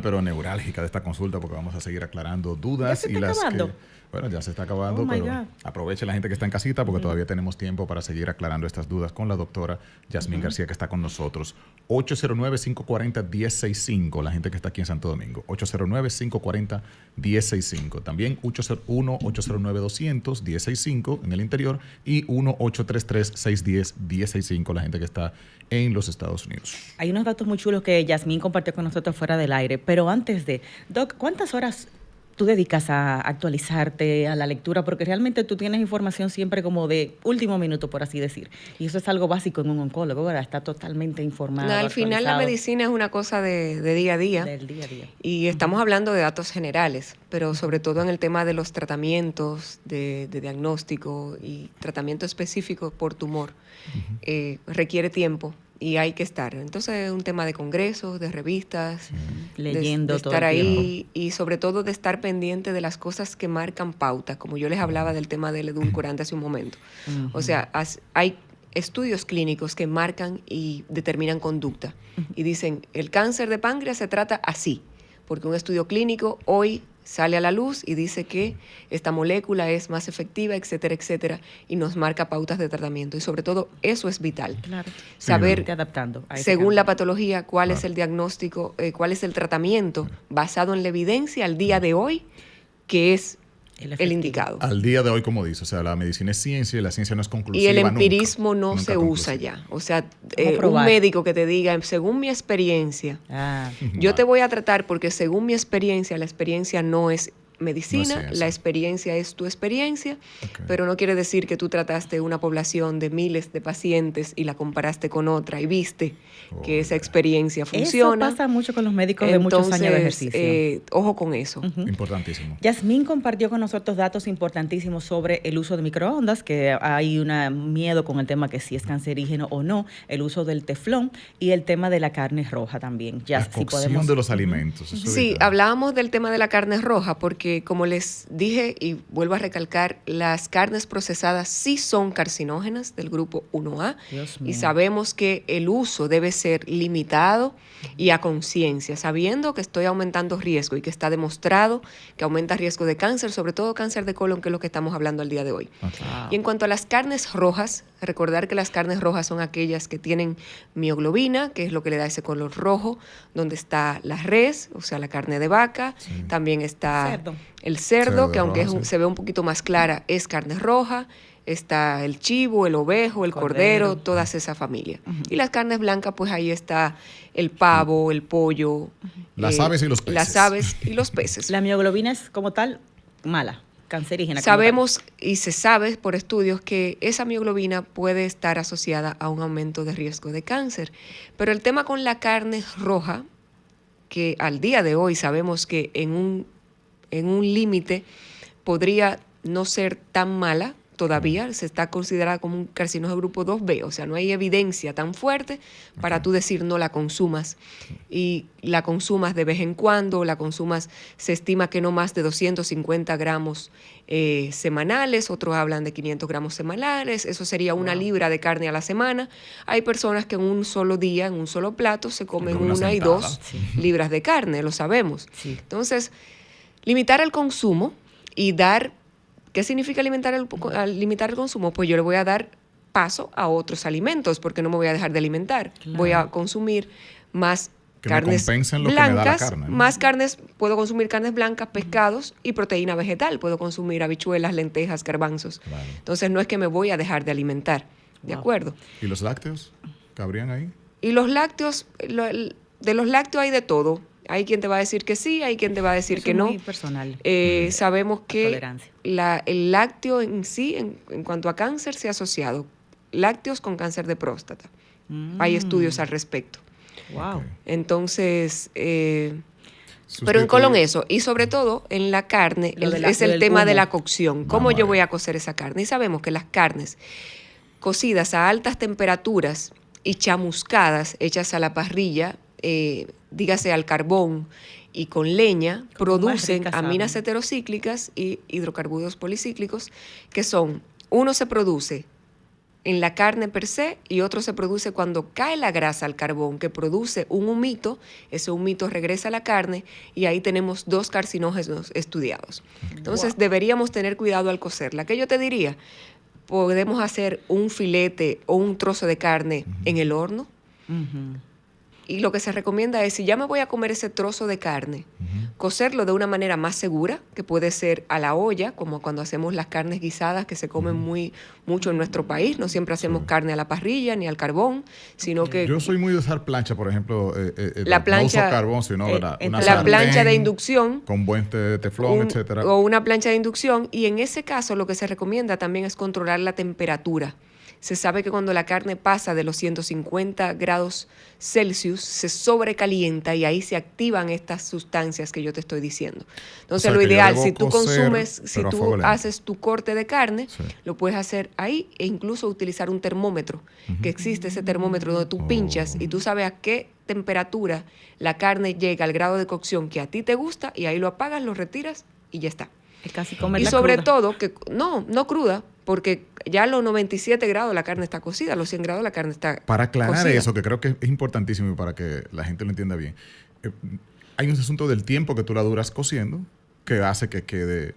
pero neurálgica de esta consulta porque vamos a seguir aclarando ¿Ya dudas se y está las acabando? que, bueno, ya se está acabando, Oh my pero God. aproveche la gente que está en casita porque todavía tenemos tiempo para seguir aclarando estas dudas con la doctora Yasmín García que está con nosotros. 809-540-1065, la gente que está aquí en Santo Domingo. 809-540-1065. También 801-809-200-1065 en el interior y 1-833-610-1065, la gente que está en los Estados Unidos. Hay unos datos muy chulos que Yasmín compartió con nosotros fuera del aire, pero antes de, Doc, ¿cuántas horas tú dedicas a actualizarte, a la lectura? Porque realmente tú tienes información siempre como de último minuto, por así decir. Y eso es algo básico en un oncólogo, ¿verdad? Está totalmente informado, Al final la actualizado medicina es una cosa de día a día. del día a día. Y estamos hablando de datos generales, pero sobre todo en el tema de los tratamientos, de diagnóstico y tratamiento específico por tumor, requiere tiempo y hay que estar. Entonces es un tema de congresos, de revistas, Leyendo de todo estar el ahí y sobre todo de estar pendiente de las cosas que marcan pautas, como yo les hablaba del tema del edulcorante hace un momento. O sea, hay estudios clínicos que marcan y determinan conducta y dicen, el cáncer de páncreas se trata así, porque un estudio clínico hoy sale a la luz y dice que esta molécula es más efectiva, etcétera, etcétera, y nos marca pautas de tratamiento. Y sobre todo, eso es vital. Claro. Saber, Irte adaptando a ese según cambio. la patología, cuál es el diagnóstico, cuál es el tratamiento basado en la evidencia al día de hoy, que es el efectivo. indicado. Al día de hoy, como dice, o sea, la medicina es ciencia y la ciencia no es conclusiva. Y el nunca, empirismo no nunca se conclusiva. usa ya. O sea, ¿Cómo un probar? médico que te diga, según mi experiencia, Ah, yo te voy a tratar porque según mi experiencia, la experiencia no es medicina, No es ciencia. la experiencia es tu experiencia, Ok. pero no quiere decir que tú trataste una población de miles de pacientes y la comparaste con otra y viste que esa experiencia funciona. eso pasa mucho con los médicos de muchos años de ejercicio. Ojo con eso. Importantísimo. Yasmín compartió con nosotros datos importantísimos sobre el uso de microondas, que hay un miedo con el tema que si es cancerígeno o no, el uso del teflón y el tema de la carne roja también. Ya, La si cocción podemos, de los alimentos. eso es Sí, vital. hablábamos del tema de la carne roja porque, como les dije y vuelvo a recalcar, las carnes procesadas sí son carcinógenas del grupo 1A Dios y mío. sabemos que el uso debe ser limitado y a conciencia, sabiendo que estoy aumentando riesgo y que está demostrado que aumenta riesgo de cáncer, sobre todo cáncer de colon, que es lo que estamos hablando al día de hoy. Ok. Y en cuanto a las carnes rojas, recordar que las carnes rojas son aquellas que tienen mioglobina, que es lo que le da ese color rojo, donde está la res, o sea, la carne de vaca, también está Cerdo. el cerdo, Cerdo que aunque roja, sí. se ve un poquito más clara, es carne roja, está el chivo, el ovejo, el cordero, todas esa familia. Y las carnes blancas, pues ahí está el pavo, el pollo, Las aves y los peces. Las aves y los peces. La mioglobina es como tal mala, cancerígena. como Sabemos y se sabe por estudios que esa mioglobina puede estar asociada a un aumento de riesgo de cáncer. Pero el tema con la carne roja, que al día de hoy sabemos que en un límite podría no ser tan mala todavía, se está considerada como un carcinógeno grupo 2B, o sea, no hay evidencia tan fuerte para tú decir no la consumas. Y la consumas de vez en cuando, la consumas, se estima que no más de 250 gramos semanales, otros hablan de 500 gramos semanales, eso sería una libra de carne a la semana. Hay personas que en un solo día, en un solo plato, se comen Con una una y sentada. dos libras de carne, lo sabemos. Sí. Entonces, limitar el consumo y dar, ¿qué significa limitar el consumo? Pues yo le voy a dar paso a otros alimentos porque no me voy a dejar de alimentar. Claro. Voy a consumir más Que me carnes compensen lo que me da la blancas, carne, ¿no? más carnes, puedo consumir carnes blancas, pescados y proteína vegetal. Puedo consumir habichuelas, lentejas, garbanzos. Claro. Entonces no es que me voy a dejar de alimentar, ¿de Wow. acuerdo? ¿Y los lácteos? ¿Cabrían ahí? Y los lácteos, de los lácteos hay de todo. Hay quien te va a decir que sí, hay quien te va a decir Eso que es no. muy personal. Sabemos que tolerancia. el lácteo en sí, en cuanto a cáncer, se ha asociado lácteos con cáncer de próstata. Hay estudios al respecto. Wow. Ok. Entonces, pero en Sustituir- colon eso. Y sobre todo en la carne, Lo de es lo el del tema de humo. la cocción. ¿Cómo Vamos a yo ver. voy a cocer esa carne? Y sabemos que las carnes cocidas a altas temperaturas y chamuscadas, hechas a la parrilla, dígase al carbón y con leña, Como más producen ricas aminas saben. heterocíclicas y hidrocarburos policíclicos, que son, uno se produce en la carne per se y otro se produce cuando cae la grasa al carbón, que produce un humito, ese humito regresa a la carne y ahí tenemos 2 carcinógenos estudiados. Entonces deberíamos tener cuidado al cocerla. ¿Qué yo te diría? Podemos hacer un filete o un trozo de carne en el horno. Y lo que se recomienda es, si ya me voy a comer ese trozo de carne, cocerlo de una manera más segura, que puede ser a la olla, como cuando hacemos las carnes guisadas que se comen mucho en nuestro país. No siempre hacemos carne a la parrilla ni al carbón, sino que... Yo soy muy de usar plancha, por ejemplo. La plancha, no uso carbón, sino una la plancha de inducción. Con buen teflón, etcétera. O una plancha de inducción. Y en ese caso lo que se recomienda también es controlar la temperatura. Se sabe que cuando la carne pasa de los 150 grados Celsius, se sobrecalienta y ahí se activan estas sustancias que yo te estoy diciendo. Entonces, lo ideal, si tú consumes, si tú haces tu corte de carne, lo puedes hacer ahí e incluso utilizar un termómetro, que existe ese termómetro donde tú pinchas y tú sabes a qué temperatura la carne llega al grado de cocción que a ti te gusta y ahí lo apagas, lo retiras y ya está. Es casi Y comerla sobre cruda. todo, que no cruda, porque ya a los 97 grados la carne está cocida, a los 100 grados la carne está Para aclarar cocida. eso, que creo que es importantísimo y para que la gente lo entienda bien, hay un asunto del tiempo que tú la duras cociendo que hace que quede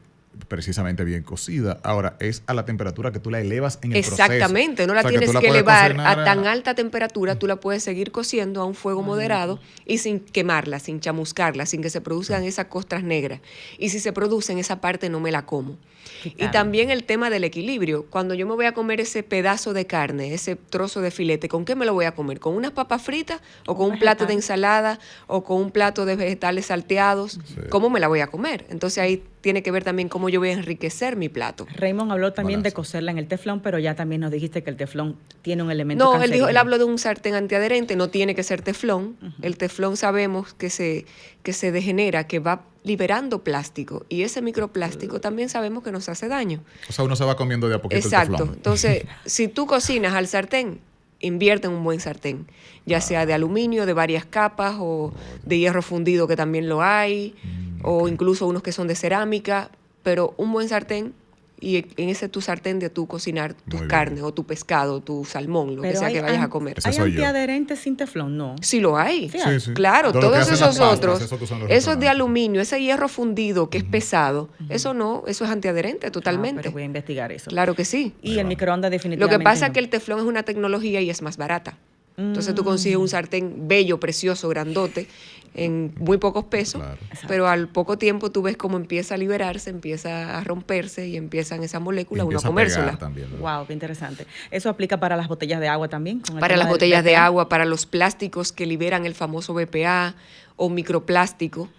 precisamente bien cocida. Ahora, es a la temperatura que tú la elevas en el proceso. Exactamente, no la O sea, que tienes tú la que puedes elevar cocinar a tan alta temperatura, tú la puedes seguir cociendo a un fuego moderado y sin quemarla, sin chamuscarla, sin que se produzcan esas costras negras. Y si se producen, esa parte no me la como. Y también el tema del equilibrio. Cuando yo me voy a comer ese pedazo de carne, ese trozo de filete, ¿con qué me lo voy a comer? ¿Con unas papas fritas o con un plato de ensalada o con un plato de vegetales salteados? Sí. ¿Cómo me la voy a comer? Entonces ahí tiene que ver también cómo yo voy a enriquecer mi plato. Raymond habló también de Balance. cocerla en el teflón, pero ya también nos dijiste que el teflón tiene un elemento No, cancerígeno. él habló de un sartén antiadherente, no tiene que ser teflón. El teflón sabemos que se degenera, que va liberando plástico. Y ese microplástico también sabemos que nos hace daño. O sea, uno se va comiendo de a poquito Exacto. el teflón. Entonces, si tú cocinas al sartén, invierte en un buen sartén, ya sea de aluminio, de varias capas, o de hierro fundido, que también lo hay, o incluso unos que son de cerámica, pero un buen sartén, y en ese tu sartén de tú cocinar tus bien. carnes, o tu pescado, tu salmón, lo que Pero sea hay que vayas a comer. Ese ¿Hay soy yo. antiadherentes sin teflón? No. Sí lo hay. Sí, Sí, sí. Claro, Todo lo que todos hacen esos las pastas, otros, eso que usan los esos de restaurantes. aluminio, ese hierro fundido que es pesado, eso no, eso es antiadherente totalmente. Pero voy a investigar eso. Claro que sí. Y el microondas Lo definitivamente que pasa es no. que el teflón es una tecnología y es más barata. Entonces tú consigues un sartén bello, precioso, grandote, en muy pocos pesos, Claro. pero al poco tiempo tú ves cómo empieza a liberarse, empieza a romperse y empiezan esas moléculas uno a Empieza a pegar comérselas. también, ¿verdad? Wow, qué interesante. ¿Eso aplica para las botellas de agua también? con el Para tema las del botellas de BPA? agua, para los plásticos que liberan el famoso BPA o microplástico.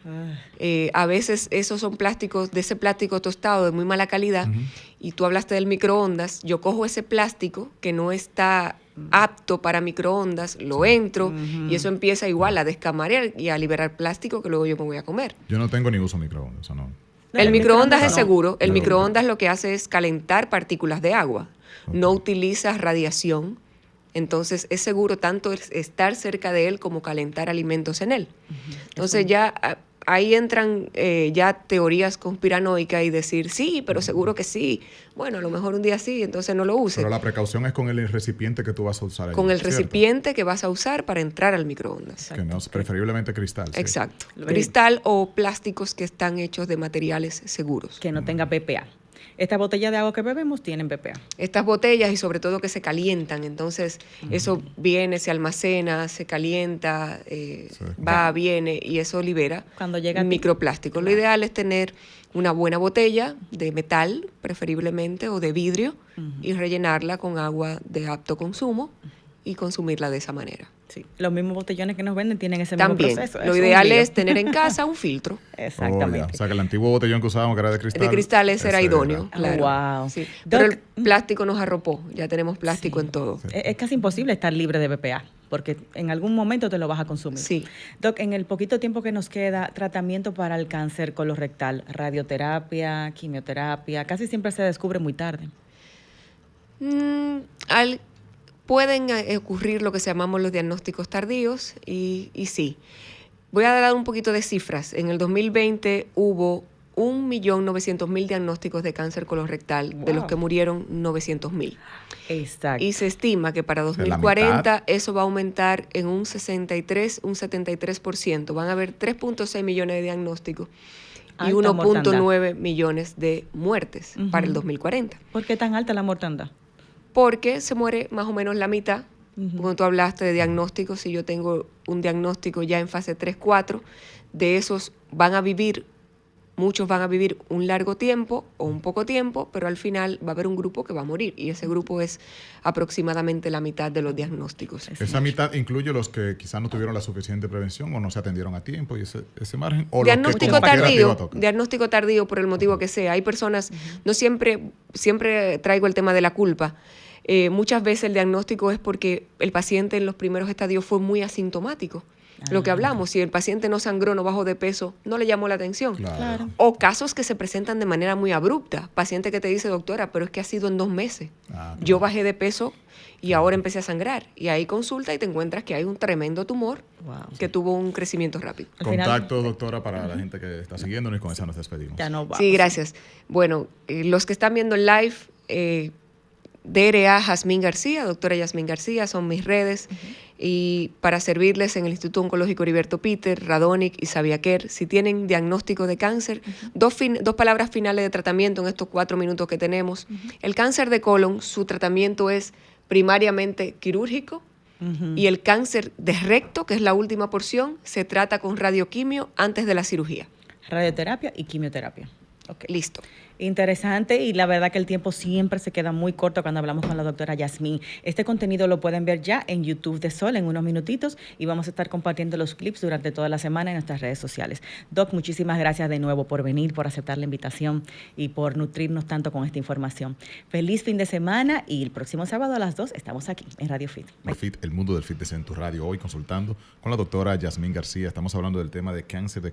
A veces esos son plásticos, de ese plástico tostado de muy mala calidad, y tú hablaste del microondas, yo cojo ese plástico que no está apto para microondas, lo entro y eso empieza igual a descamar y a liberar plástico que luego yo me voy a comer. Yo no tengo ni uso microondas, o no. No, El microondas es no. seguro. El No. microondas lo que hace es calentar partículas de agua. No utiliza radiación. Entonces es seguro tanto estar cerca de él como calentar alimentos en él. Entonces ya ahí entran ya teorías conspiranoicas y decir, sí, pero seguro que sí. Bueno, a lo mejor un día sí, entonces no lo use. Pero la precaución es con el recipiente que tú vas a usar. Con allí, el ¿cierto? recipiente que vas a usar para entrar al microondas. Que no, preferiblemente cristal. sí. Exacto. Lo Cristal o plásticos que están hechos de materiales seguros. Que no tenga BPA. Esta botella de agua que bebemos tienen BPA. Estas botellas y sobre todo que se calientan, entonces eso viene, se almacena, se calienta, va, viene y eso libera Cuando llega a ti. microplástico. Lo ideal es tener una buena botella de metal, preferiblemente, o de vidrio, y rellenarla con agua de apto consumo y consumirla de esa manera. Sí. Los mismos botellones que nos venden tienen ese mismo También, proceso. lo un ideal lío. es tener en casa un filtro. Oh, ya. Exactamente. O sea, que el antiguo botellón que usábamos, que era de cristal. De cristal ese era idóneo, Ah, claro. wow. Sí. Doc, Pero el plástico nos arropó, ya tenemos plástico en todo. Es casi imposible estar libre de BPA, porque en algún momento te lo vas a consumir. Sí. Doc, en el poquito tiempo que nos queda, tratamiento para el cáncer colorectal, radioterapia, quimioterapia, casi siempre se descubre muy tarde. Pueden ocurrir lo que llamamos los diagnósticos tardíos y sí. Voy a dar un poquito de cifras. En el 2020 hubo 1.900.000 diagnósticos de cáncer colorectal, de los que murieron 900.000. Exacto. Y se estima que para 2040 eso va a aumentar en un 73%. Van a haber 3.6 millones de diagnósticos y 1.9 millones de muertes para el 2040. ¿Por qué tan alta la mortandad? Porque se muere más o menos la mitad. Cuando tú hablaste de diagnósticos, si yo tengo un diagnóstico ya en fase 3, 4, de esos muchos van a vivir un largo tiempo o un poco tiempo, pero al final va a haber un grupo que va a morir y ese grupo es aproximadamente la mitad de los diagnósticos. ¿Esa mitad incluye los que quizás no tuvieron la suficiente prevención o no se atendieron a tiempo y ese margen? ¿O diagnóstico tardío por el motivo que sea. Hay personas, no siempre traigo el tema de la culpa. Muchas veces el diagnóstico es porque el paciente en los primeros estadios fue muy asintomático. Lo que hablamos, si el paciente no sangró, no bajó de peso, no le llamó la atención. Claro. O casos que se presentan de manera muy abrupta. Paciente que te dice, doctora, pero es que ha sido en 2 meses. Yo bajé de peso y ahora empecé a sangrar. Y ahí consulta y te encuentras que hay un tremendo tumor que tuvo un crecimiento rápido. Contacto, doctora, para la gente que está siguiéndonos y con esa nos despedimos. Ya no vamos. Sí, gracias. Bueno, los que están viendo el live, DRA Yasmín García, doctora Yasmín García, son mis redes. Y para servirles en el Instituto Oncológico Heriberto Peter, Radonic y Sabiaquer, si tienen diagnóstico de cáncer, dos palabras finales de tratamiento en estos 4 minutos que tenemos. El cáncer de colon, su tratamiento es primariamente quirúrgico, y el cáncer de recto, que es la última porción, se trata con radioquimio antes de la cirugía. Radioterapia y quimioterapia. Okay. Listo. Interesante, y la verdad que el tiempo siempre se queda muy corto cuando hablamos con la doctora Yasmín. Este contenido lo pueden ver ya en YouTube de Sol en unos minutitos y vamos a estar compartiendo los clips durante toda la semana en nuestras redes sociales. Doc, muchísimas gracias de nuevo por venir, por aceptar la invitación y por nutrirnos tanto con esta información. Feliz fin de semana y el próximo sábado a las 2 estamos aquí en Radio Fit. El mundo del fitness en tu radio. Hoy consultando con la doctora Yasmín García. Estamos hablando del tema de cáncer de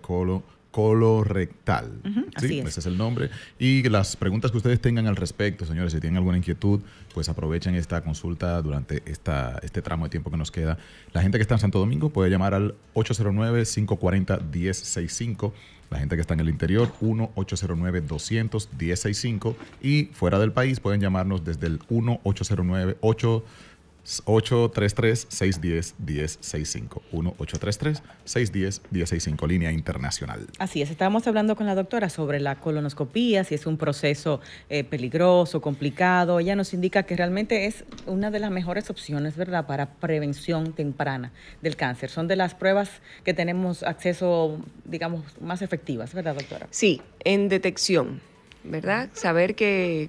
colorectal. Así es. Ese es el nombre. Y las preguntas que ustedes tengan al respecto, señores, si tienen alguna inquietud, pues aprovechen esta consulta durante este tramo de tiempo que nos queda. La gente que está en Santo Domingo puede llamar al 809-540-1065. La gente que está en el interior, 1-809-200-1065. Y fuera del país pueden llamarnos desde el 1-809-833-610-1065. 1-833-610-1065, línea internacional. Así es, estábamos hablando con la doctora sobre la colonoscopía, si es un proceso peligroso, complicado. Ella nos indica que realmente es una de las mejores opciones, ¿verdad?, para prevención temprana del cáncer. Son de las pruebas que tenemos acceso, digamos, más efectivas, ¿verdad, doctora? Sí, en detección, ¿verdad? Saber que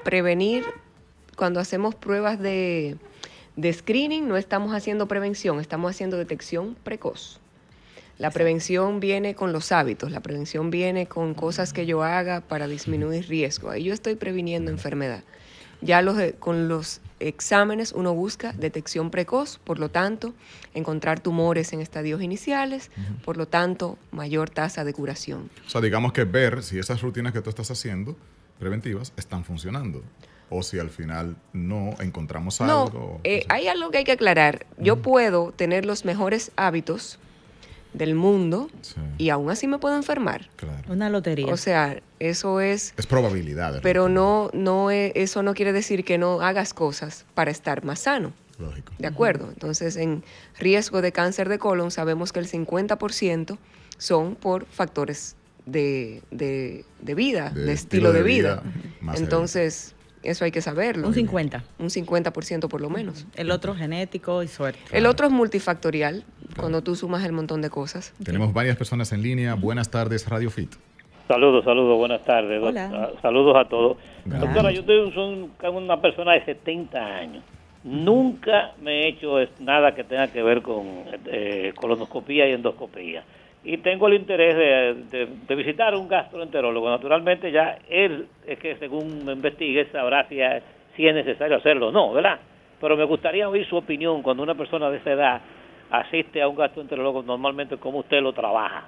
prevenir. Cuando hacemos pruebas de screening no estamos haciendo prevención, estamos haciendo detección precoz. La prevención viene con los hábitos, la prevención viene con cosas que yo haga para disminuir riesgo. Ahí yo estoy previniendo enfermedad. Ya con los exámenes uno busca detección precoz, por lo tanto, encontrar tumores en estadios iniciales, por lo tanto, mayor tasa de curación. O sea, digamos que ver si esas rutinas que tú estás haciendo, preventivas, están funcionando. O si al final no encontramos algo. Hay algo que hay que aclarar. Yo puedo tener los mejores hábitos del mundo y aún así me puedo enfermar. Claro. Una lotería. O sea, eso es... Es probabilidad. Pero eso no quiere decir que no hagas cosas para estar más sano. Lógico. ¿De acuerdo? Entonces, en riesgo de cáncer de colon sabemos que el 50% son por factores de vida, de estilo de vida. Entonces... Eso hay que saberlo. Un 50. Un 50% por lo menos. El otro genético y suerte. El otro es multifactorial, cuando tú sumas el montón de cosas. Tenemos varias personas en línea. Buenas tardes, Radio Fit. Saludos, buenas tardes. Hola. Saludos a todos. Gracias. Doctora, yo soy una persona de 70 años. Nunca me he hecho nada que tenga que ver con colonoscopía y endoscopía. Y tengo el interés de visitar un gastroenterólogo. Naturalmente ya él es que según me investigue sabrá si es necesario hacerlo o no, ¿verdad? Pero me gustaría oír su opinión cuando una persona de esa edad asiste a un gastroenterólogo, normalmente cómo usted lo trabaja.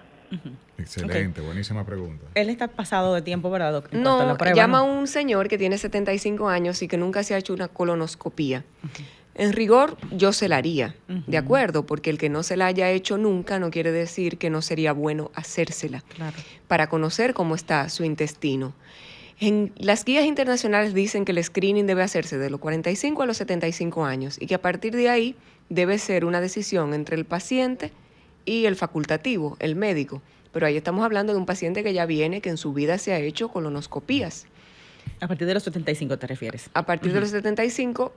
Excelente, buenísima pregunta. Él está pasado de tiempo, ¿verdad, doctor? No, llama a un señor que tiene 75 años y que nunca se ha hecho una colonoscopía. En rigor, yo se la haría, ¿de acuerdo? Porque el que no se la haya hecho nunca no quiere decir que no sería bueno hacérsela, Claro. para conocer cómo está su intestino. En las guías internacionales dicen que el screening debe hacerse de los 45 a los 75 años y que a partir de ahí debe ser una decisión entre el paciente y el facultativo, el médico. Pero ahí estamos hablando de un paciente que ya viene, que en su vida se ha hecho colonoscopías. A partir de los 75 te refieres. A partir de los 75,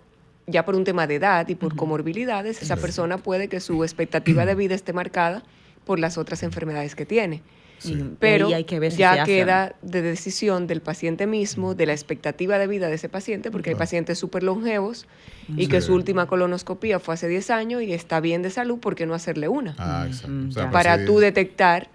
ya por un tema de edad y por comorbilidades, esa persona puede que su expectativa de vida esté marcada por las otras enfermedades que tiene. Y Pero ahí hay que ver si se ya hace o queda de decisión del paciente mismo, de la expectativa de vida de ese paciente, porque hay pacientes súper longevos y que su última colonoscopía fue hace 10 años y está bien de salud, ¿por qué no hacerle una? Exacto. O sea, Ya. Para pues, tú detectar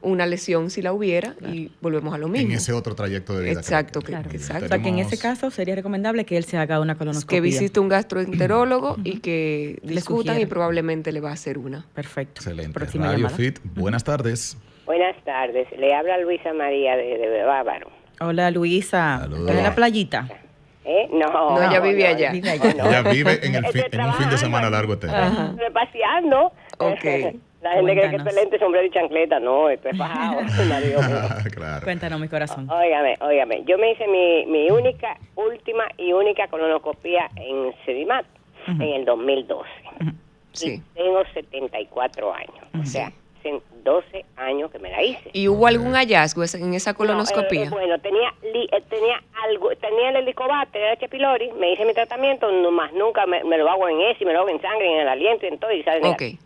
una lesión si la hubiera y volvemos a lo mismo. en ese otro trayecto de vida. Exacto, Claro. exacto. O sea, que en ese Tenemos- caso sería recomendable que él se haga una colonoscopia. Que visite un gastroenterólogo y que Le discutan y sugiera. probablemente le va a hacer una. Perfecto. Excelente. Próxima Radio llamada. Fit, buenas tardes. Buenas tardes, le habla Luisa María de Bávaro. Hola, Luisa. Saludos. ¿Estás en la playita? No, No, ella vive allá. Vive allá. Ella vive en, Estoy en un fin de semana trabajando. largo eterno. Ajá. Estoy paseando. Ok. La gente cree que Cuéntanos. esto es lente, sombrero y chancleta. No, esto es bajado. Dios mío. Claro. Cuéntanos, mi corazón. Óigame. Yo me hice mi última y única colonoscopía en Sedimat en el 2012. Sí. Y tengo 74 años. O sea, hace 12 años que me la hice. ¿Y hubo algún hallazgo en esa colonoscopía? No, bueno, tenía algo, tenía el helicobacter, el H. pylori, me hice mi tratamiento, no más nunca me lo hago en ese, me lo hago en sangre, en el aliento y en todo, y sale Ok, negativo.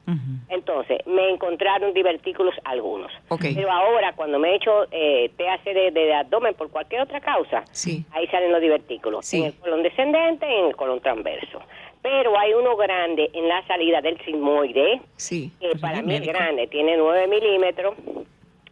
Entonces, me encontraron divertículos algunos. Ok. Pero ahora, cuando me he hecho THC de abdomen por cualquier otra causa, Sí. ahí salen los divertículos, Sí. en el colon descendente y en el colon transverso. Pero hay uno grande en la salida del sigmoide, sí. que Pues para sí, mí es médico. grande, tiene 9 milímetros,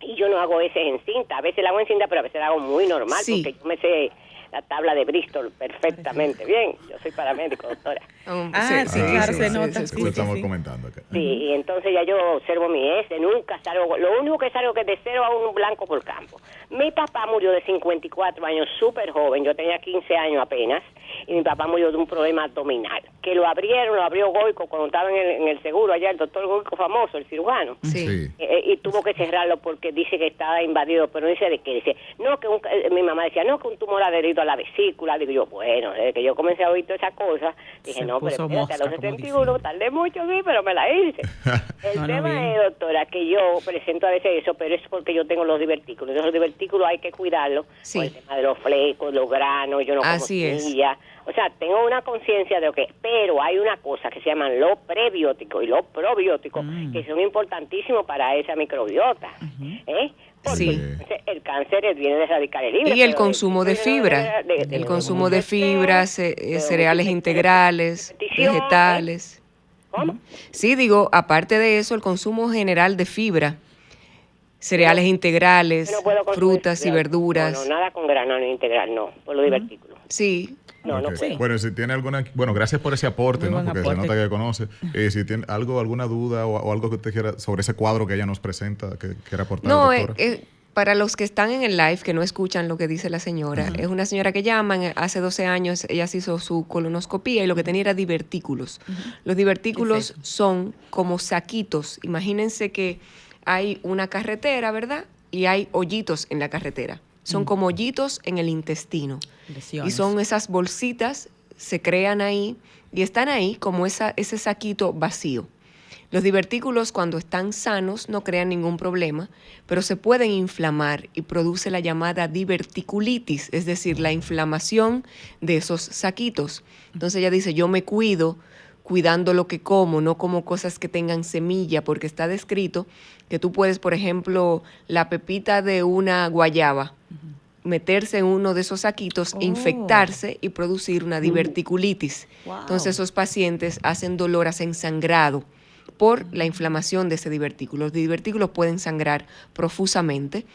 y yo no hago ese en cinta. A veces la hago en cinta, pero a veces la hago muy normal, Sí. porque yo me sé la tabla de Bristol perfectamente bien. Yo soy paramédico, doctora. Ah, sí, claro, se nota. Eso Sí, estamos sí. comentando acá. Sí, y entonces ya yo observo mi S, nunca salgo, lo único que salgo que es de 0 a 1 blanco por campo. Mi papá murió de 54 años, súper joven, yo tenía 15 años apenas, y mi papá murió de un problema abdominal, que lo abrió Goico cuando estaba en el seguro allá, el doctor Goico famoso, el cirujano. Sí. Y tuvo que cerrarlo porque dice que estaba invadido, pero dice de qué, dice, no, que mi mamá decía, no, que un tumor adherido a la vesícula. Digo yo, bueno, desde que yo comencé a oír toda esa cosa, dije, Se no, pero puso espérate, a los mosca, como 71 dicen. tardé mucho, sí, pero me la hice. El No, tema bien. es, doctora, que yo presento a veces eso, pero es porque yo tengo los divertículos. Entonces, los divertículos hay que cuidarlos, Sí. por el tema de los flecos, los granos, yo no como Así es. semilla. O sea, tengo una conciencia de lo que, pero hay una cosa que se llaman los prebióticos y los probióticos, que son importantísimos para esa microbiota. Porque Sí. el cáncer viene de radicales libres. Y el pero consumo de fibra, el consumo de fibras, cereales integrales, vegetales. ¿Cómo? Sí, digo, aparte de eso, el consumo general de fibra, cereales integrales, Yo no puedo consumir frutas y cereal. verduras. No, nada con grano integral, no, por los divertículos. Sí, No, no Ok. puedo. Bueno, si tiene alguna... Bueno, gracias por ese aporte, Muy ¿no? buen Porque aporte. se nota que conoce. Si tiene alguna duda o algo que usted quiera sobre ese cuadro que ella nos presenta, que quiera aportar, no, doctora. para los que están en el live, que no escuchan lo que dice la señora, es una señora que llaman, hace 12 años ella se hizo su colonoscopía y lo que tenía era divertículos. Los divertículos ¿Qué es eso? son como saquitos. Imagínense que hay una carretera, ¿verdad? Y hay hoyitos en la carretera. Son como hoyitos en el intestino. Lesiones. Y son esas bolsitas, se crean ahí y están ahí como ese saquito vacío. Los divertículos cuando están sanos no crean ningún problema, pero se pueden inflamar y produce la llamada diverticulitis, es decir, la inflamación de esos saquitos. Entonces ella dice, yo me cuido cuidando lo que como, no como cosas que tengan semilla, porque está descrito que tú puedes, por ejemplo, la pepita de una guayaba, meterse en uno de esos saquitos, Oh. infectarse y producir una diverticulitis. Wow. Entonces esos pacientes hacen dolor, hacen sangrado por la inflamación de ese divertículo. Los divertículos pueden sangrar profusamente.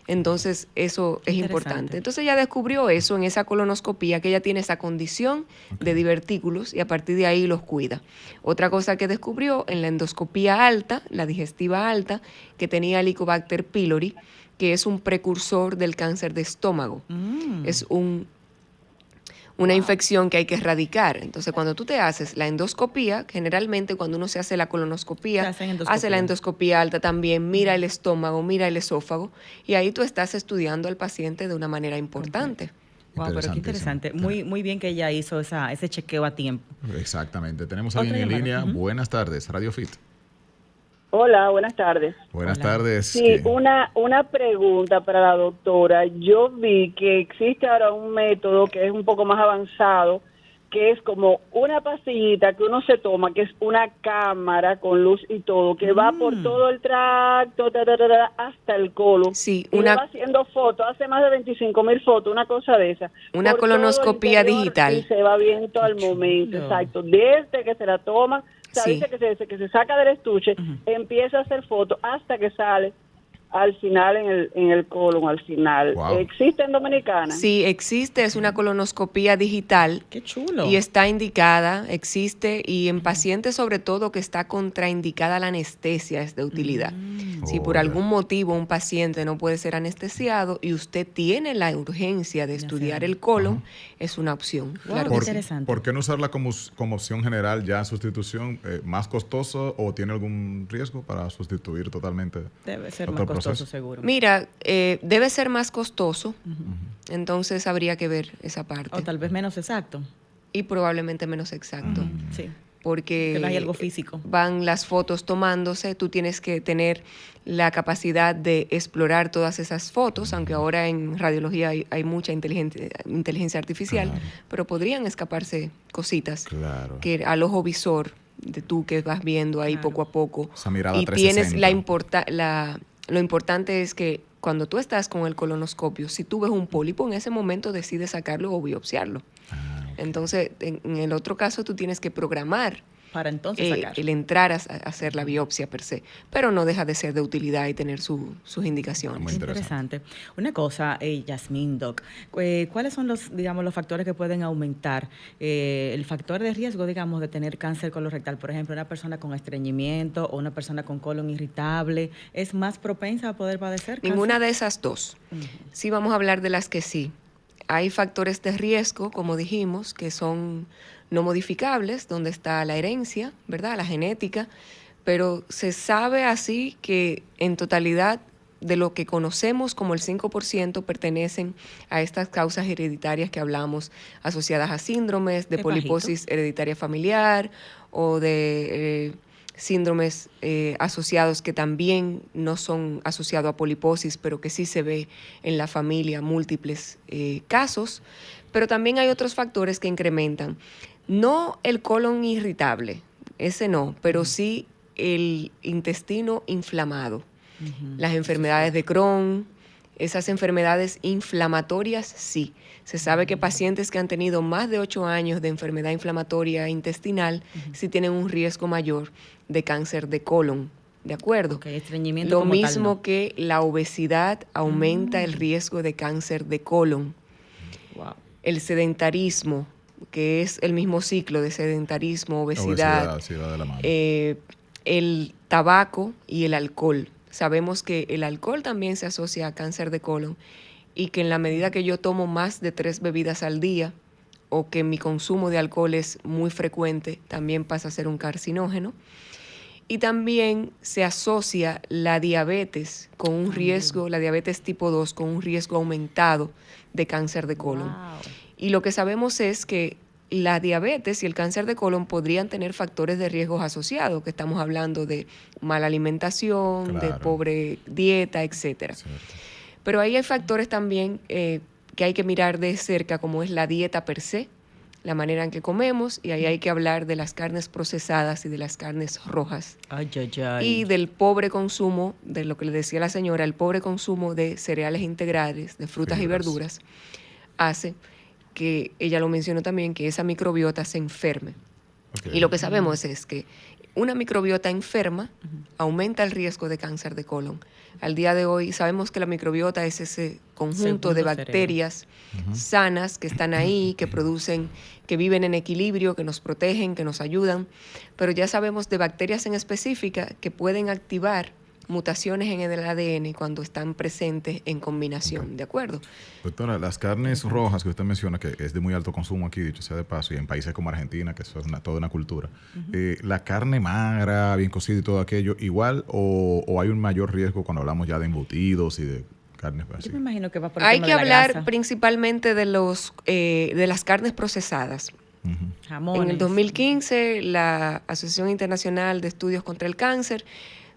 Entonces, eso es Interesante. importante. Entonces, ella descubrió eso en esa colonoscopía, que ella tiene esa condición de divertículos y a partir de ahí los cuida. Otra cosa que descubrió en la endoscopía alta, la digestiva alta, que tenía Helicobacter pylori, que es un precursor del cáncer de estómago. Es una infección que hay que erradicar. Entonces, cuando tú te haces la endoscopía, generalmente cuando uno se hace la colonoscopía, hace la endoscopía alta también, mira el estómago, mira el esófago, y ahí tú estás estudiando al paciente de una manera importante. Wow, pero qué interesante. Muy bien que ella hizo ese chequeo a tiempo. Exactamente. Tenemos a alguien en línea. Buenas tardes, Radio Fit. Hola, buenas tardes. Buenas tardes. Sí, una pregunta para la doctora. Yo vi que existe ahora un método que es un poco más avanzado, que es como una pastillita que uno se toma, que es una cámara con luz y todo, que va por todo el tracto, hasta el colon. Sí, y va haciendo fotos, hace más de 25,000 fotos, una cosa de esa. Una colonoscopía digital. Y se va viendo al momento, exacto. Desde que se la toma, dice que se saca del estuche, empieza a hacer fotos hasta que sale al final en el colon, al final. Wow. ¿Existe en Dominicana? Sí, existe, es una colonoscopía digital. ¡Qué chulo! Y está indicada, existe, y en pacientes sobre todo que está contraindicada la anestesia es de utilidad. Si por algún motivo un paciente no puede ser anestesiado y usted tiene la urgencia de estudiar el colon, es una opción. Wow, Claro qué que sí. interesante. ¿Por qué no usarla como opción general ya sustitución? ¿Más costoso o tiene algún riesgo para sustituir totalmente? Debe ser otro más costoso, proceso? seguro. Mira, debe ser más costoso, entonces habría que ver esa parte. O tal vez menos exacto. Y probablemente menos exacto. Sí. Porque Que no hay algo físico. van las fotos tomándose, tú tienes que tener la capacidad de explorar todas esas fotos, aunque ahora en radiología hay mucha inteligencia artificial, pero podrían escaparse cositas que al ojo visor de tú que vas viendo ahí poco a poco. Esa mirada Y 360. tienes lo importante es que cuando tú estás con el colonoscopio, si tú ves un pólipo, en ese momento decides sacarlo o biopsiarlo. Entonces, en el otro caso, tú tienes que programar para entonces sacar. El entrar a hacer la biopsia per se, pero no deja de ser de utilidad y tener sus indicaciones. Muy interesante. Una cosa, Yasmín, Doc, ¿cuáles son los factores que pueden aumentar el factor de riesgo, digamos, de tener cáncer colorectal? Por ejemplo, una persona con estreñimiento o una persona con colon irritable, ¿es más propensa a poder padecer cáncer? Ninguna de esas dos. Sí vamos a hablar de las que sí. Hay factores de riesgo, como dijimos, que son no modificables, donde está la herencia, ¿verdad? La genética, pero se sabe así que en totalidad de lo que conocemos como el 5% pertenecen a estas causas hereditarias que hablamos, asociadas a síndromes de poliposis hereditaria familiar o de síndromes asociados que también no son asociados a poliposis, pero que sí se ve en la familia múltiples casos. Pero también hay otros factores que incrementan. No el colon irritable, ese no, pero sí el intestino inflamado. Las enfermedades de Crohn, esas enfermedades inflamatorias, sí. Se sabe que pacientes que han tenido más de 8 años de enfermedad inflamatoria intestinal sí tienen un riesgo mayor de cáncer de colon, ¿de acuerdo? Estreñimiento Lo como mismo tal, ¿no? que la obesidad aumenta el riesgo de cáncer de colon. Wow. El sedentarismo, que es el mismo ciclo de sedentarismo, obesidad, sí, va de la mano. el tabaco y el alcohol. Sabemos que el alcohol también se asocia a cáncer de colon y que en la medida que yo tomo más de 3 bebidas al día o que mi consumo de alcohol es muy frecuente, también pasa a ser un carcinógeno. Y también se asocia la diabetes con un riesgo, la diabetes tipo 2, con un riesgo aumentado de cáncer de colon. Wow. Y lo que sabemos es que la diabetes y el cáncer de colon podrían tener factores de riesgos asociados, que estamos hablando de mala alimentación, de pobre dieta, etcétera. Pero ahí hay factores también que hay que mirar de cerca, como es la dieta per se, la manera en que comemos, y ahí hay que hablar de las carnes procesadas y de las carnes rojas. Ay, ay, ay. Y del pobre consumo, de lo que le decía la señora, el pobre consumo de cereales integrales, de frutas y verduras, hace que, ella lo mencionó también, que esa microbiota se enferme. Y lo que sabemos es que una microbiota enferma aumenta el riesgo de cáncer de colon. Al día de hoy sabemos que la microbiota es ese conjunto de bacterias sanas que están ahí, que producen, que viven en equilibrio, que nos protegen, que nos ayudan, pero ya sabemos de bacterias en específica que pueden activar mutaciones en el ADN cuando están presentes en combinación, ¿de acuerdo? Doctora, las carnes rojas que usted menciona, que es de muy alto consumo aquí, dicho sea de paso, y en países como Argentina, que eso es toda una cultura, la carne magra, bien cocida y todo aquello, igual o hay un mayor riesgo cuando hablamos ya de embutidos y de carnes así? Yo me imagino que va por el Hay tema que de la hablar grasa. principalmente de las carnes procesadas. Jamones. En el 2015, la Asociación Internacional de Estudios contra el Cáncer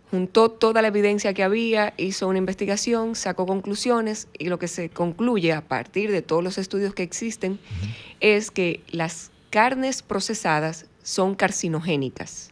juntó toda la evidencia que había, hizo una investigación, sacó conclusiones y lo que se concluye a partir de todos los estudios que existen es que las carnes procesadas son carcinogénicas.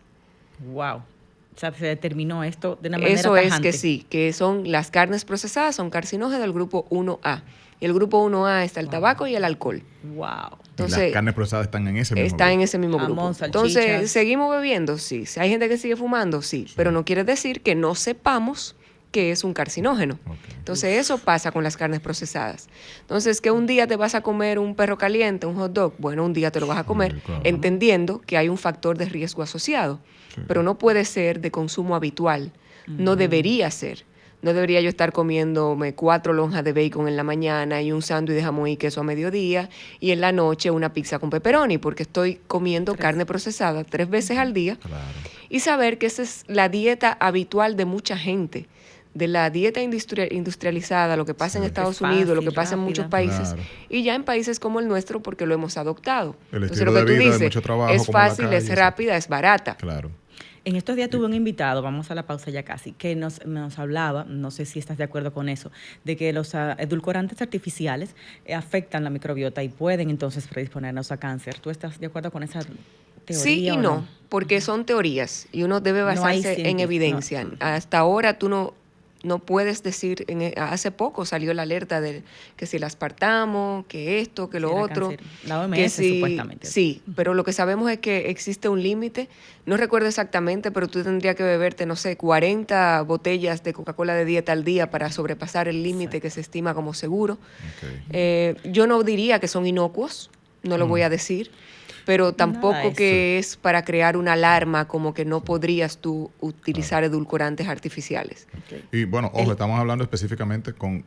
Wow. O sea, se determinó esto de una manera Eso es tajante. que sí, que son las carnes procesadas, son carcinógenas del grupo 1A. Y el grupo 1A está el tabaco y el alcohol. Wow. Entonces, las carnes procesadas están en ese mismo está en grupo. ese mismo grupo. Jamón, Entonces, salchichas. ¿seguimos bebiendo? Sí. Si hay gente que sigue fumando, sí. Pero no quiere decir que no sepamos que es un carcinógeno. Ok. Entonces, eso pasa con las carnes procesadas. Entonces, que un día te vas a comer un perro caliente, un hot dog, bueno, un día te lo vas a comer, Sí, claro. entendiendo que hay un factor de riesgo asociado. Sí. Pero no puede ser de consumo habitual. No debería ser. No debería yo estar comiéndome 4 lonjas de bacon en la mañana y un sándwich de jamón y queso a mediodía y en la noche una pizza con pepperoni, porque estoy comiendo carne procesada 3 veces al día. Claro. Y saber que esa es la dieta habitual de mucha gente, de la dieta industrializada, lo que pasa en Sí. Estados Es Unidos, lo que fácil, pasa en muchos rápida. países, Claro. y ya en países como el nuestro porque lo hemos adoptado. El Entonces, estilo lo que de tú vida, de dices, mucho trabajo, es como en la fácil, calle, es sí. rápida, es barata. Claro. En estos días tuve un invitado, vamos a la pausa ya casi, que nos hablaba, no sé si estás de acuerdo con eso, de que los edulcorantes artificiales afectan la microbiota y pueden entonces predisponernos a cáncer. ¿Tú estás de acuerdo con esa teoría? Sí y o no, porque son teorías y uno debe No hay basarse en científico, evidencia. no. Hasta ahora tú no puedes decir, hace poco salió la alerta de que si el aspartamo, que esto, que lo Sí, era otro. cáncer. La OMS que si- supuestamente. Sí, pero lo que sabemos es que existe un límite. No recuerdo exactamente, pero tú tendrías que beberte, no sé, 40 botellas de Coca-Cola de dieta al día para sobrepasar el límite que se estima como seguro. Ok. Yo no diría que son inocuos, no lo voy a decir, pero tampoco es. que es para crear una alarma como que no podrías tú utilizar edulcorantes artificiales. Y bueno, ojo, estamos hablando específicamente con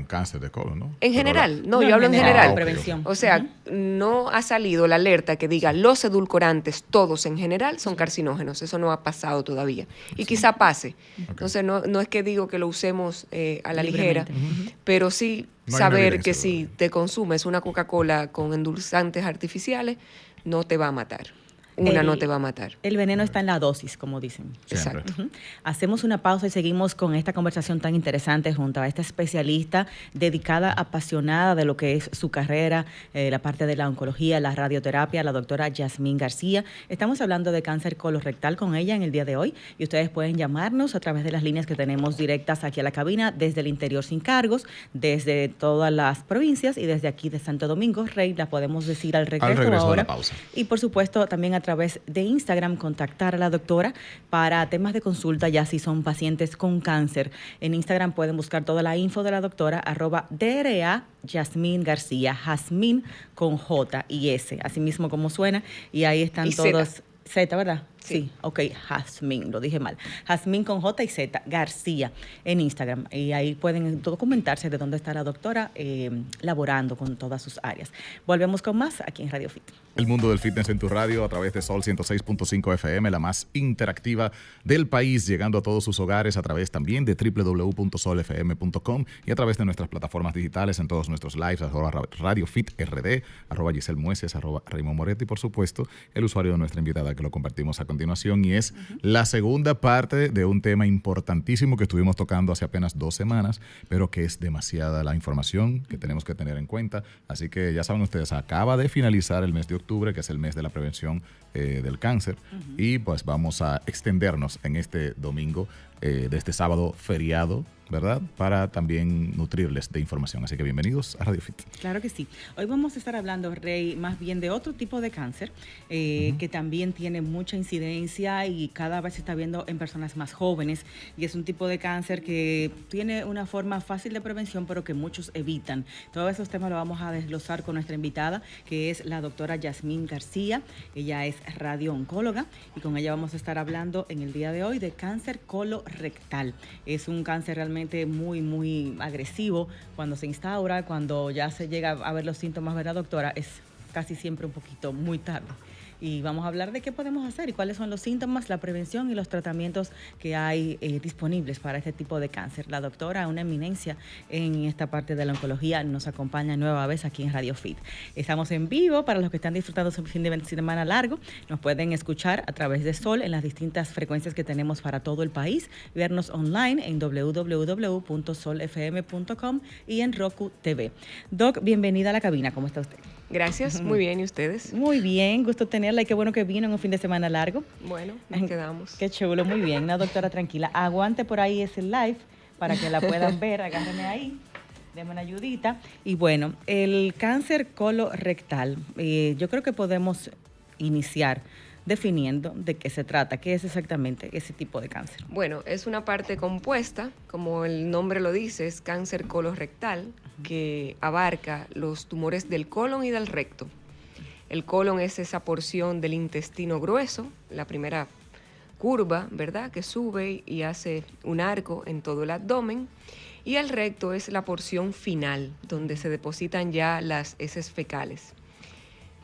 cáncer de colon, ¿no? En Pero general, la- no, yo hablo en general. ok, prevención. O sea, no ha salido la alerta que diga los edulcorantes, todos en general, son carcinógenos. Eso no ha pasado todavía. Y quizá pase. Entonces, no es que digo que lo usemos a la ligera, Libremente. pero sí No hay una saber evidencia que si todavía. te consumes una Coca-Cola con endulzantes artificiales, no te va a matar. Una no te va a matar. El veneno está en la dosis, como dicen. Siempre. Exacto. Ujú. Hacemos una pausa y seguimos con esta conversación tan interesante junto a esta especialista dedicada, apasionada de lo que es su carrera, la parte de la oncología, la radioterapia, la doctora Yasmín García. Estamos hablando de cáncer colorectal con ella en el día de hoy y ustedes pueden llamarnos a través de las líneas que tenemos directas aquí a la cabina desde el interior sin cargos, desde todas las provincias y desde aquí de Santo Domingo. Rey, la podemos decir al regreso, regreso de ahora. la pausa. Y por supuesto también a través de Instagram contactar a la doctora para temas de consulta, ya si son pacientes con cáncer. En Instagram pueden buscar toda la info de la doctora @DRA Yasmín García, Jazmín con J y S, así mismo como suena, y ahí están Y Z. todos. Z, ¿verdad? Sí. Ok, Jazmín, lo dije mal. Jazmín con J y Z, García, en Instagram. Y ahí pueden documentarse de dónde está la doctora laborando con todas sus áreas. Volvemos con más aquí en Radio Fit. El mundo del fitness en tu radio a través de Sol 106.5 FM, la más interactiva del país, llegando a todos sus hogares a través también de www.solfm.com y a través de nuestras plataformas digitales en todos nuestros lives, Radio Fit RD, @Giselle Mueces, @Raymond Moretti y por supuesto el usuario de nuestra invitada que lo compartimos a continuación y es la segunda parte de un tema importantísimo que estuvimos tocando hace apenas 2 semanas, pero que es demasiada la información que tenemos que tener en cuenta. Así que ya saben ustedes, acaba de finalizar el mes de octubre, que es el mes de la prevención del cáncer, y pues vamos a extendernos en este domingo de este sábado feriado, ¿verdad? Para también nutrirles de información. Así que bienvenidos a Radio Fit. Claro que sí. Hoy vamos a estar hablando, Rey, más bien de otro tipo de cáncer que también tiene mucha incidencia y cada vez se está viendo en personas más jóvenes. Y es un tipo de cáncer que tiene una forma fácil de prevención, pero que muchos evitan. Todos esos temas los vamos a desglosar con nuestra invitada, que es la doctora Yasmín García. Ella es radio-oncóloga y con ella vamos a estar hablando en el día de hoy de cáncer colorectal. Es un cáncer realmente muy, muy agresivo. Cuando se instaura, cuando ya se llega a ver los síntomas, ¿verdad, doctora? Es casi siempre un poquito muy tarde. Y vamos a hablar de qué podemos hacer y cuáles son los síntomas, la prevención y los tratamientos que hay disponibles para este tipo de cáncer. La doctora, una eminencia en esta parte de la oncología, nos acompaña nueva vez aquí en Radio Fit. Estamos en vivo para los que están disfrutando su fin de semana largo. Nos pueden escuchar a través de Sol en las distintas frecuencias que tenemos para todo el país, vernos online en www.solfm.com y en Roku TV. Doc, bienvenida a la cabina. ¿Cómo está usted? Gracias, muy bien. ¿Y ustedes? Muy bien, gusto tenerla y qué bueno que vino en un fin de semana largo. Bueno, nos quedamos. Qué chulo, muy bien. Una doctora tranquila. Aguante por ahí ese live para que la puedan ver. Agárrenme ahí, denme una ayudita. Y bueno, el cáncer colorectal, yo creo que podemos iniciar definiendo de qué se trata, qué es exactamente ese tipo de cáncer. Bueno, es una parte compuesta, como el nombre lo dice, es cáncer colorectal, que abarca los tumores del colon y del recto. El colon es esa porción del intestino grueso, la primera curva, ¿verdad?, que sube y hace un arco en todo el abdomen. Y el recto es la porción final, donde se depositan ya las heces fecales.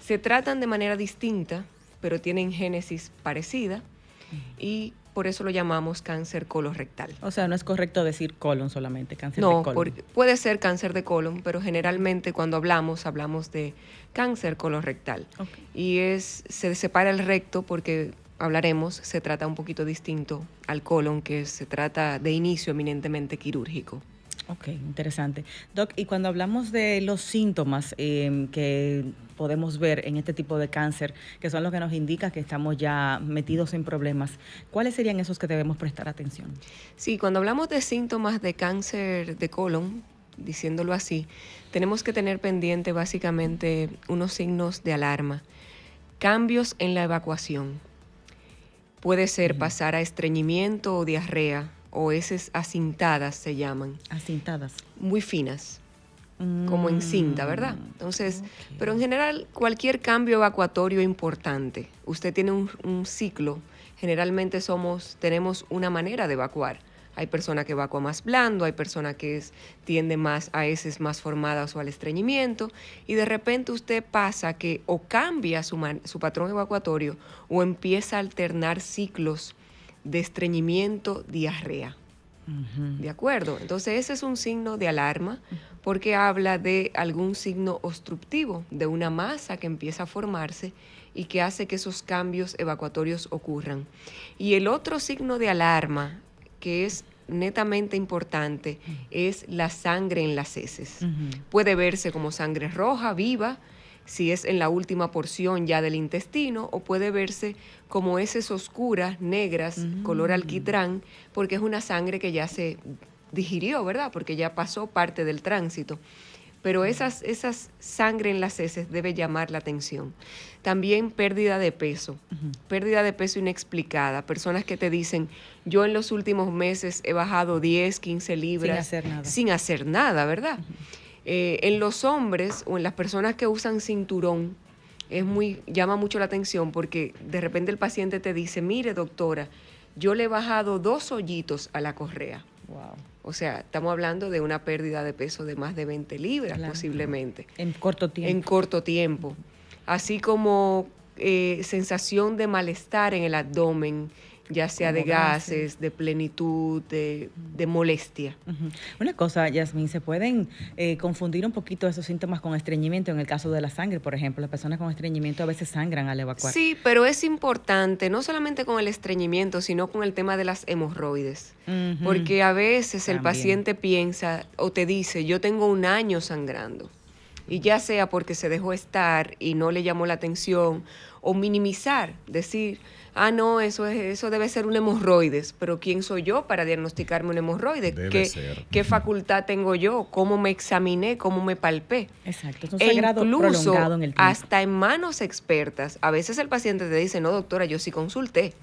Se tratan de manera distinta, pero tienen génesis parecida y por eso lo llamamos cáncer colorectal. O sea, no es correcto decir colon solamente, cáncer de colon. No, puede ser cáncer de colon, pero generalmente cuando hablamos de cáncer colorectal. Okay. Y se separa el recto porque hablaremos, se trata un poquito distinto al colon, que se trata de inicio eminentemente quirúrgico. Ok, interesante. Doc, y cuando hablamos de los síntomas que podemos ver en este tipo de cáncer, que son los que nos indican que estamos ya metidos en problemas, ¿cuáles serían esos que debemos prestar atención? Sí, cuando hablamos de síntomas de cáncer de colon, diciéndolo así, tenemos que tener pendiente básicamente unos signos de alarma. Cambios en la evacuación. Puede ser pasar a estreñimiento o diarrea, o heces acintadas se llaman. Acintadas. Muy finas, como en cinta, ¿verdad? Entonces, pero en general, cualquier cambio evacuatorio importante. Usted tiene un ciclo, generalmente tenemos una manera de evacuar. Hay personas que evacúan más blando, hay personas que tienden más a heces más formadas o al estreñimiento, y de repente usted pasa que o cambia su patrón evacuatorio o empieza a alternar ciclos de estreñimiento, diarrea. ¿De acuerdo? Entonces ese es un signo de alarma porque habla de algún signo obstructivo, de una masa que empieza a formarse y que hace que esos cambios evacuatorios ocurran. Y el otro signo de alarma, que es netamente importante, es la sangre en las heces. Puede verse como sangre roja, viva, si es en la última porción ya del intestino, o puede verse como heces oscuras, negras, color alquitrán, porque es una sangre que ya se digirió, ¿verdad? Porque ya pasó parte del tránsito. Pero esas sangre en las heces debe llamar la atención. También pérdida de peso inexplicada. Personas que te dicen, yo en los últimos meses he bajado 10, 15 libras. Sin hacer nada, ¿verdad? En los hombres o en las personas que usan cinturón, llama mucho la atención porque de repente el paciente te dice, mire doctora, yo le he bajado 2 hoyitos a la correa. Wow. O sea, estamos hablando de una pérdida de peso de más de 20 libras, claro, posiblemente. En corto tiempo. En corto tiempo. Así como sensación de malestar en el abdomen, ya sea como de gases, de plenitud, de molestia. Una cosa, Yasmín, ¿se pueden confundir un poquito esos síntomas con estreñimiento en el caso de la sangre, por ejemplo? Las personas con estreñimiento a veces sangran al evacuar. Sí, pero es importante, no solamente con el estreñimiento, sino con el tema de las hemorroides. Porque a veces el paciente piensa o te dice, yo tengo 1 año sangrando. Y ya sea porque se dejó estar y no le llamó la atención, o minimizar, decir, no, eso debe ser un hemorroides. Pero ¿quién soy yo para diagnosticarme un hemorroide? Debe ser. ¿Qué facultad tengo yo? ¿Cómo me examiné? ¿Cómo me palpé? Exacto, es un E sangrado incluso prolongado en el tiempo. hasta en manos expertas, a veces el paciente te dice, no, doctora, yo sí consulté.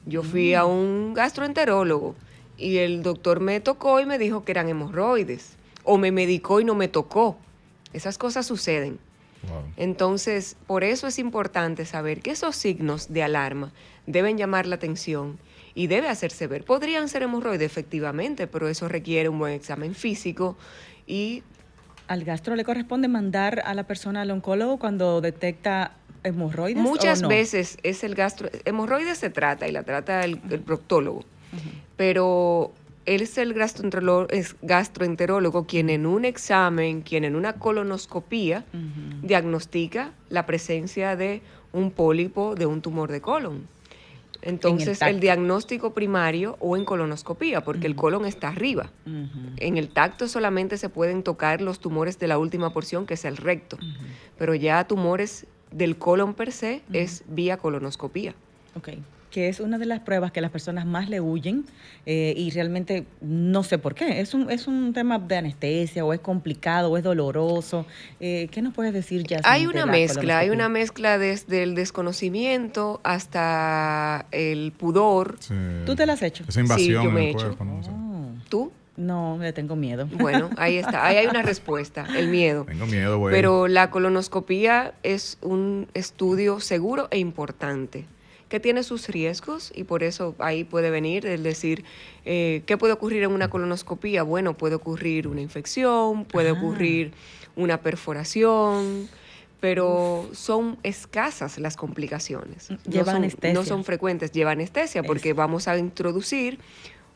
Yo fui a un gastroenterólogo y el doctor me tocó y me dijo que eran hemorroides. O me medicó y no me tocó. Esas cosas suceden. Wow. Entonces, por eso es importante saber que esos signos de alarma deben llamar la atención y debe hacerse ver. Podrían ser hemorroides, efectivamente, pero eso requiere un buen examen físico y ¿Al gastro le corresponde mandar a la persona al oncólogo cuando detecta hemorroides muchas o no? veces es el hemorroides se trata y la trata el proctólogo, pero él es el gastroenterólogo quien en un examen, quien en una colonoscopía diagnostica la presencia de un pólipo, de un tumor de colon. Entonces, tacto. el diagnóstico primario o en colonoscopía, porque el colon está arriba. En el tacto solamente se pueden tocar los tumores de la última porción, que es el recto. Pero ya tumores del colon per se es vía colonoscopía. Ok, que es una de las pruebas que las personas más le huyen y realmente no sé por qué. ¿Es un tema de anestesia o es complicado o es doloroso? ¿Qué nos puedes decir, Yasmín? Hay una mezcla desde el desconocimiento hasta el pudor. Sí. ¿Tú te la has hecho? Esa invasión Sí, yo me en he el hecho. cuerpo, no sé. Oh, ¿Tú? no, le tengo miedo. Bueno, ahí está. Ahí hay una respuesta, el miedo. Tengo miedo, güey. Pero la colonoscopía es un estudio seguro e importante, que tiene sus riesgos y por eso ahí puede venir el decir, ¿qué puede ocurrir en una colonoscopía? Bueno, puede ocurrir una infección, puede ocurrir una perforación, pero son escasas las complicaciones. Lleva anestesia. No son frecuentes, lleva anestesia porque vamos a introducir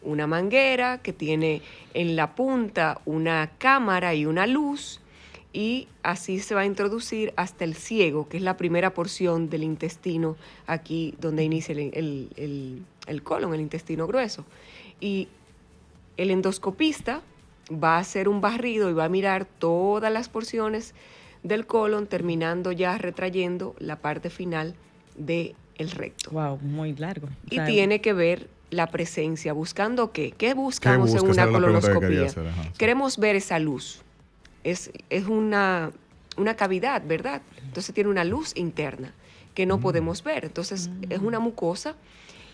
una manguera que tiene en la punta una cámara y una luz y así se va a introducir hasta el ciego, que es la primera porción del intestino aquí donde inicia el colon, el intestino grueso. Y el endoscopista va a hacer un barrido y va a mirar todas las porciones del colon, terminando ya retrayendo la parte final del recto. Wow, muy largo. Y tiene que ver la presencia, buscando ¿qué? ¿Qué buscamos en Esa una era la pregunta que colonoscopía? quería hacer, ajá, sí. Queremos ver esa luz. Es una cavidad, ¿verdad? Entonces tiene una luz interna que no podemos ver. Entonces es una mucosa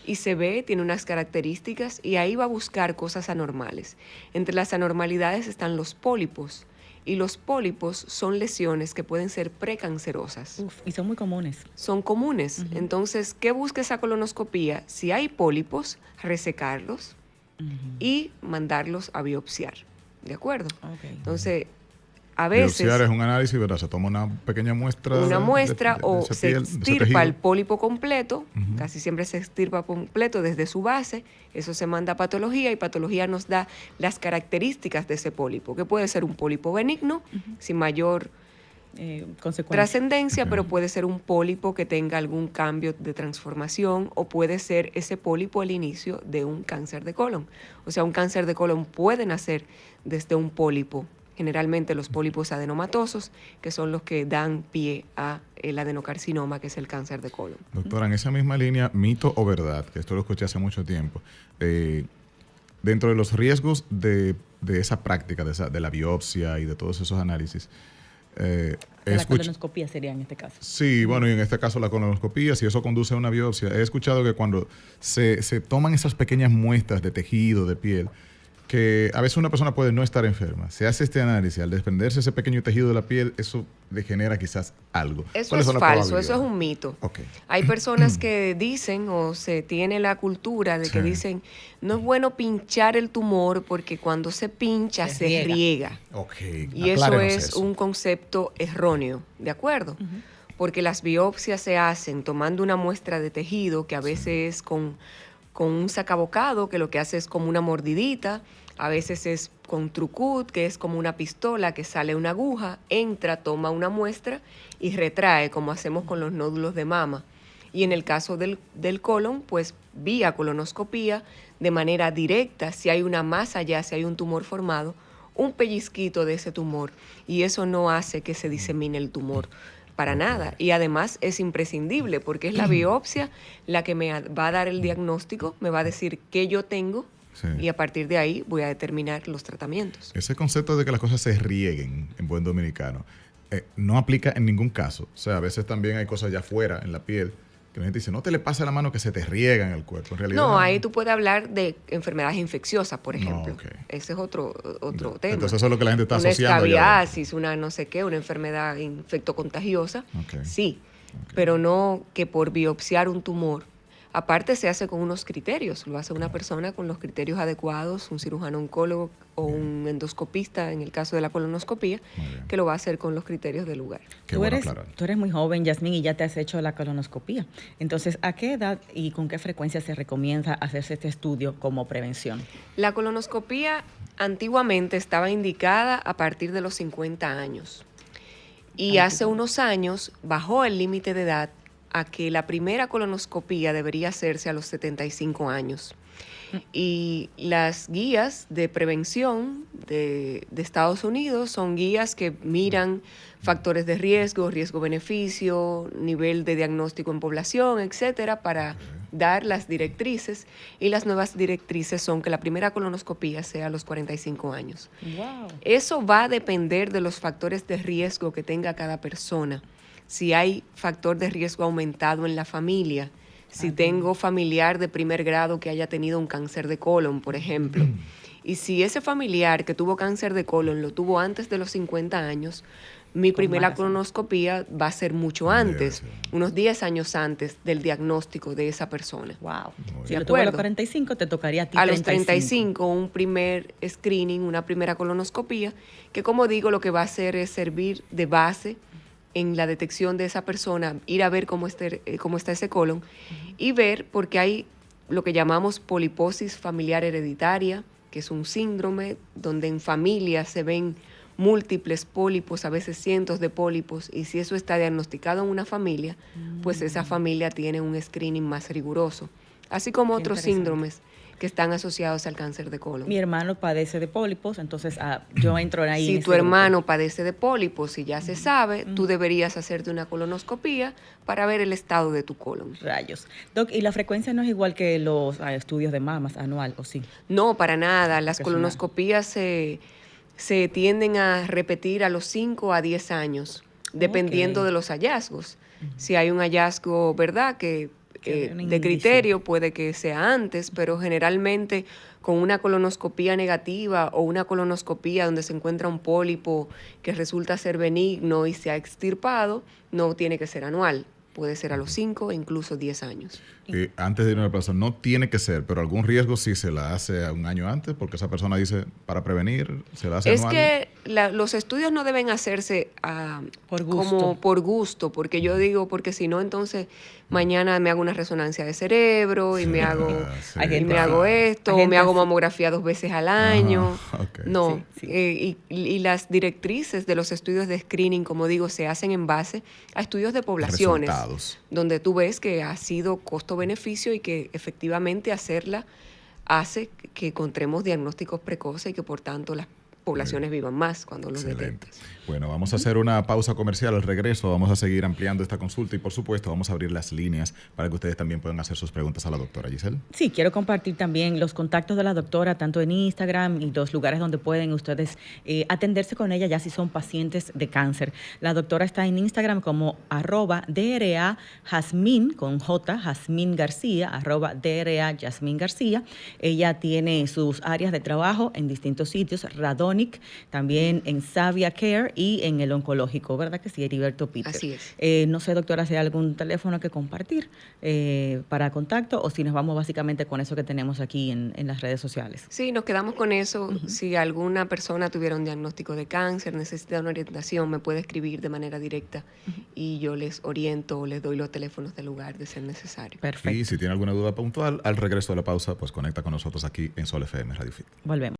y se ve, tiene unas características y ahí va a buscar cosas anormales. Entre las anormalidades están los pólipos. Y los pólipos son lesiones que pueden ser precancerosas. Uf, y son muy comunes. Son comunes. Entonces, ¿qué busca esa colonoscopía? Si hay pólipos, resecarlos y mandarlos a biopsiar. ¿De acuerdo? Ok. Entonces, a veces Biopsiar es un análisis, ¿verdad? Se toma una pequeña muestra. una muestra de o esa se piel, de ese extirpa tejido. el pólipo completo, casi siempre se extirpa completo desde su base, eso se manda a patología y patología nos da las características de ese pólipo, que puede ser un pólipo benigno, sin mayor Consecuencias. trascendencia, pero puede ser un pólipo que tenga algún cambio de transformación o puede ser ese pólipo el inicio de un cáncer de colon. O sea, un cáncer de colon puede nacer desde un pólipo. Generalmente los pólipos adenomatosos, que son los que dan pie a el adenocarcinoma, que es el cáncer de colon. Doctora, en esa misma línea, mito o verdad, que esto lo escuché hace mucho tiempo, dentro de los riesgos de esa práctica, de la biopsia y de todos esos análisis, La colonoscopía sería en este caso. Sí, bueno, y en este caso la colonoscopía, si eso conduce a una biopsia, he escuchado que cuando se toman esas pequeñas muestras de tejido, de piel, que a veces una persona puede no estar enferma. Se hace este análisis, al desprenderse ese pequeño tejido de la piel, eso le genera quizás algo. Eso es falso, eso es un mito. Okay. Hay personas que dicen o se tiene la cultura de que dicen no es bueno pinchar el tumor porque cuando se pincha se riega. Okay. Y eso es un concepto erróneo, ¿de acuerdo? Porque las biopsias se hacen tomando una muestra de tejido que a veces es con un sacabocado, que lo que hace es como una mordidita, a veces es con trucut, que es como una pistola que sale una aguja, entra, toma una muestra y retrae, como hacemos con los nódulos de mama. Y en el caso del colon, pues vía colonoscopía, de manera directa, si hay una masa allá, si hay un tumor formado, un pellizquito de ese tumor, y eso no hace que se disemine el tumor. para nada. Y además es imprescindible porque es la biopsia la que me va a dar el diagnóstico, me va a decir qué yo tengo Sí. y a partir de ahí voy a determinar los tratamientos. Ese concepto de que las cosas se rieguen en buen dominicano no aplica en ningún caso. O sea, a veces también hay cosas allá afuera, en la piel, que la gente dice, no te le pase la mano que se te riega en el cuerpo. En realidad, No, ahí tú puedes hablar de enfermedades infecciosas, por ejemplo. ok. Ese es otro tema. Entonces eso es lo que la gente está una asociando. ya. escabiasis, una no sé qué, una enfermedad infectocontagiosa, Ok. sí, pero no que por biopsiar un tumor. Aparte se hace con unos criterios, lo hace una persona con los criterios adecuados, un cirujano oncólogo o un endoscopista en el caso de la colonoscopía, Muy bien. que lo va a hacer con los criterios del lugar. Qué Tú bueno eres, aclarar. tú eres muy joven, Yasmín, y ya te has hecho la colonoscopía. Entonces, ¿a qué edad y con qué frecuencia se recomienda hacerse este estudio como prevención? La colonoscopía antiguamente estaba indicada a partir de los 50 años y hace unos años bajó el límite de edad a que la primera colonoscopía debería hacerse a los 75 años. Y las guías de prevención de Estados Unidos son guías que miran factores de riesgo, riesgo-beneficio, nivel de diagnóstico en población, etcétera, para dar las directrices. Y las nuevas directrices son que la primera colonoscopía sea a los 45 años. Wow. Eso va a depender de los factores de riesgo que tenga cada persona. Si hay factor de riesgo aumentado en la familia, si tengo familiar de primer grado que haya tenido un cáncer de colon, por ejemplo, y si ese familiar que tuvo cáncer de colon lo tuvo antes de los 50 años, mi primera razón. colonoscopía va a ser mucho Debe antes, ser. unos 10 años antes del diagnóstico de esa persona. Wow. Muy Si bien. lo tuvo a los acuerdo. 45, te tocaría a ti A los 35, un primer screening, una primera colonoscopía, que como digo, lo que va a hacer es servir de base en la detección de esa persona, ir a ver cómo está ese colon y ver, porque hay lo que llamamos poliposis familiar hereditaria, que es un síndrome donde en familia se ven múltiples pólipos, a veces cientos de pólipos, y si eso está diagnosticado en una familia, pues esa familia tiene un screening más riguroso, así como Qué otros interesante. síndromes que están asociados al cáncer de colon. Mi hermano padece de pólipos, entonces yo entro ahí. Si en ese tu grupo. hermano padece de pólipos y ya se sabe, tú deberías hacerte una colonoscopía para ver el estado de tu colon. Rayos. Doc, ¿y la frecuencia no es igual que los estudios de mamas anual, o sí? No, para nada. Las Porque es colonoscopías se tienden a repetir a los 5 a 10 años, dependiendo Ok. de los hallazgos. Si hay un hallazgo, ¿verdad?, que Que un de indicio. criterio puede que sea antes, pero generalmente con una colonoscopía negativa o una colonoscopía donde se encuentra un pólipo que resulta ser benigno y se ha extirpado, no tiene que ser anual. Puede ser a los 5 e incluso 10 años. Antes de ir a una persona, no tiene que ser, pero algún riesgo sí se la hace a un año antes, porque esa persona dice, para prevenir, se la hace Es anual. que los estudios no deben hacerse Por gusto. como por gusto, porque yo digo, porque si no, entonces mañana me hago una resonancia de cerebro y me hago, sí, Hay y gente me así. hago esto, Hay o gente me hago así. mamografía 2 veces al año. ok. No, Sí, sí. y las directrices de los estudios de screening, como digo, se hacen en base a estudios de poblaciones, Resultados. donde tú ves que ha sido costo-beneficio y que efectivamente hacerla hace que encontremos diagnósticos precoces y que por tanto las poblaciones vivan más cuando los Excelente. detectas. Bueno, vamos a hacer una pausa comercial. Al regreso vamos a seguir ampliando esta consulta y, por supuesto, vamos a abrir las líneas para que ustedes también puedan hacer sus preguntas a la doctora Giselle. Sí, quiero compartir también los contactos de la doctora, tanto en Instagram y los lugares donde pueden ustedes atenderse con ella ya si son pacientes de cáncer. La doctora está en Instagram como @DRA Jazmín, con J, Jazmín García, @DRA Jazmín García. Ella tiene sus áreas de trabajo en distintos sitios, Radonic, también en Savia Care y en el oncológico, ¿verdad que sí, Heriberto Peter? Así es. No sé, doctora, si hay algún teléfono que compartir para contacto o si nos vamos básicamente con eso que tenemos aquí en las redes sociales. Sí, nos quedamos con eso. Si alguna persona tuviera un diagnóstico de cáncer, necesita una orientación, me puede escribir de manera directa y yo les oriento o les doy los teléfonos del lugar de ser necesario. Perfecto. Y si tiene alguna duda puntual, al regreso de la pausa, pues conecta con nosotros aquí en Sol FM Radio Fit. Volvemos.